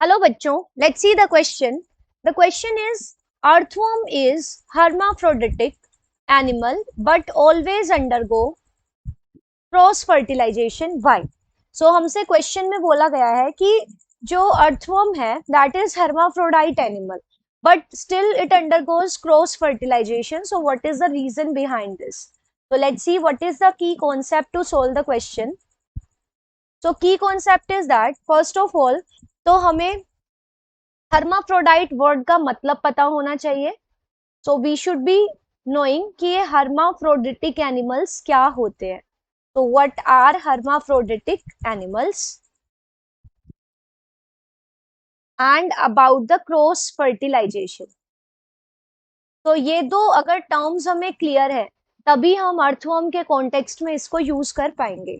Hello बच्चों, let's see the question. The question is, earthworm is hermaphroditic animal but always undergo cross fertilisation. Why? So हमसे question में बोला गया है कि जो अर्थवर्म है that is hermaphrodite animal but still it undergoes cross fertilisation. So what is the reason behind this? So let's see what is the key concept to solve the question. So key concept is that first of all, तो हमें hermaphrodite word का मतलब पता होना चाहिए. So we should be knowing कि ये hermaphroditic animals क्या होते हैं. So what are hermaphroditic animals? And about the cross fertilization. तो ये दो अगर टर्म्स हमें क्लियर है तभी हम अर्थवर्म के कॉन्टेक्स्ट में इसको यूज कर पाएंगे.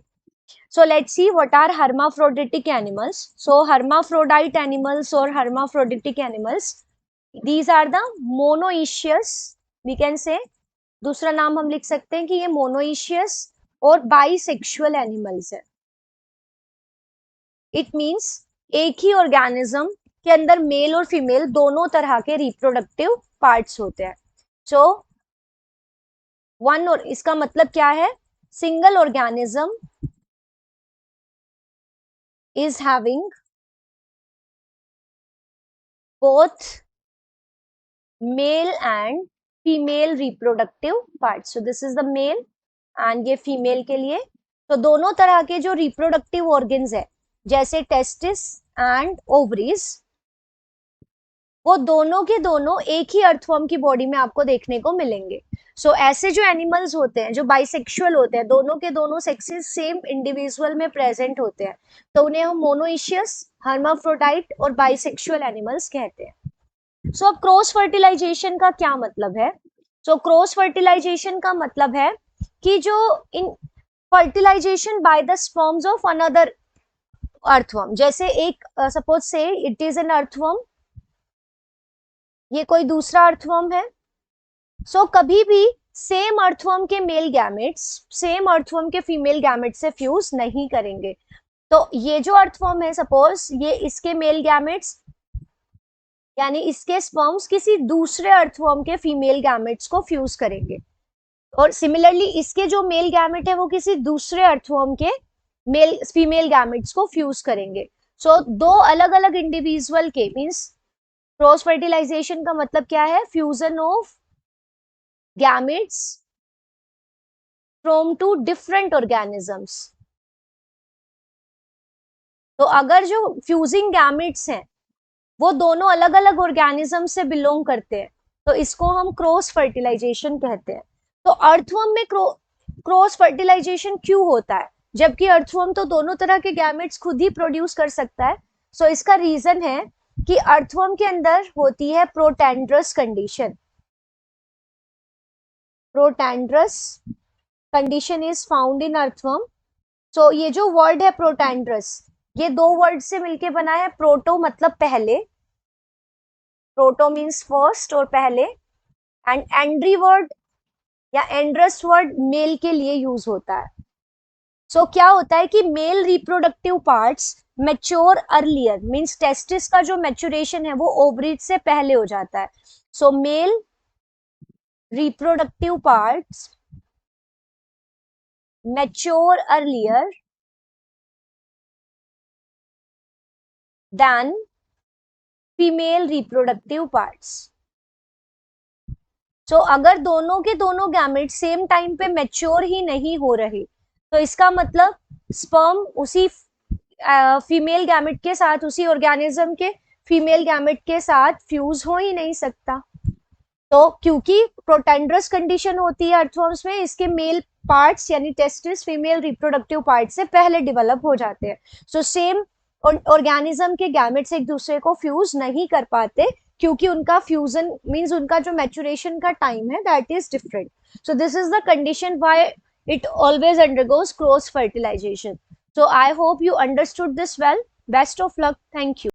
So let's see what are hermaphroditic animals. So hermaphrodite animals or hermaphroditic animals, these are the monoecious, we can say. दूसरा नाम हम लिख सकते हैं कि ये मोनोइशियस और बाइसेक्सुअल एनिमल्स है. इट मींस एक ही ऑर्गेनिज्म के अंदर मेल और फीमेल दोनों तरह के रिप्रोडक्टिव पार्ट्स होते हैं. सो वन, और इसका मतलब क्या है? Single organism is having both male and female reproductive parts. So this is the male and ये फीमेल के लिए. तो दोनों तरह के जो रिप्रोडक्टिव ऑर्गन्स है जैसे टेस्टिस एंड ओवरीज, वो दोनों के दोनों एक ही अर्थवर्म की बॉडी में आपको देखने को मिलेंगे. सो ऐसे जो एनिमल्स होते हैं जो बाइसेक्सुअल होते हैं, दोनों के दोनों सेक्सेस सेम इंडिविजुअल में प्रेजेंट होते हैं, तो उन्हें हम मोनोइशियस, हर्माफ्रोडाइट और बाइसेक्सुअल एनिमल्स कहते हैं. सो अब क्रॉस फर्टिलाइजेशन का क्या मतलब है? सो क्रॉस फर्टिलाइजेशन का मतलब है कि जो in fertilisation by the sperms of another earthworm, जैसे एक सपोज से इट इज एन अर्थवर्म, ये कोई दूसरा अर्थवर्म है. सो कभी भी सेम अर्थवर्म के मेल गैमेट्स सेम अर्थवर्म के फीमेल गैमेट से फ्यूज नहीं करेंगे. तो ये जो अर्थवर्म है, सपोज ये इसके मेल गैमेट्स यानी इसके स्पर्म्स किसी दूसरे अर्थवर्म के फीमेल गैमेट्स को फ्यूज करेंगे, और सिमिलरली इसके जो मेल गैमेट है वो किसी दूसरे अर्थवर्म के मेल फीमेल गैमेट्स को फ्यूज करेंगे. सो दो अलग अलग इंडिविजुअल के मींस क्रॉस फर्टिलाइजेशन का मतलब क्या है? Fusion of gametes from two different organisms. तो अगर जो फ्यूजिंग गैमेट्स हैं वो दोनों अलग अलग ऑर्गेनिज्म से बिलोंग करते हैं तो इसको हम क्रॉस फर्टिलाइजेशन कहते हैं. तो अर्थवर्म में क्रॉस फर्टिलाइजेशन क्यों होता है जबकि अर्थवर्म तो दोनों तरह के गैमेट्स खुद ही प्रोड्यूस कर सकता है? सो इसका रीजन है कि अर्थवर्म के अंदर होती है protandrous condition. Protandrous condition is found in earthworm. So ये जो वर्ड है प्रोटेंड्रस, ये दो वर्ड से मिलके बना है. प्रोटो मतलब पहले, प्रोटो मीन्स फर्स्ट और पहले, एंड एंड्री वर्ड या एंड्रस वर्ड मेल के लिए यूज होता है. सो क्या होता है कि mail reproductive parts mature earlier, means testis का जो मैच्योरेशन है वो ओवरीज से पहले हो जाता है. So male reproductive parts mature earlier than female reproductive parts. So अगर दोनों के दोनों गैमेट सेम टाइम पे मैच्योर ही नहीं हो रहे तो इसका मतलब स्पर्म उसी फीमेल गैमेट के साथ, उसी ऑर्गेनिज्म के फीमेल गैमेट के साथ फ्यूज हो ही नहीं सकता. तो क्योंकि प्रोटेंड्रस कंडीशन होती है अर्थवर्म्स में, इसके मेल पार्ट्स यानी टेस्टिस फीमेल रिप्रोडक्टिव पार्ट से पहले डेवलप हो जाते हैं. सो सेम ऑर्गेनिज्म के गैमेट्स एक दूसरे को फ्यूज नहीं कर पाते क्योंकि उनका फ्यूजन मींस उनका जो मैच्योरेशन का टाइम है that is different. So this is the condition why it always undergoes cross fertilization. So I hope you understood this well. Best of luck. Thank you.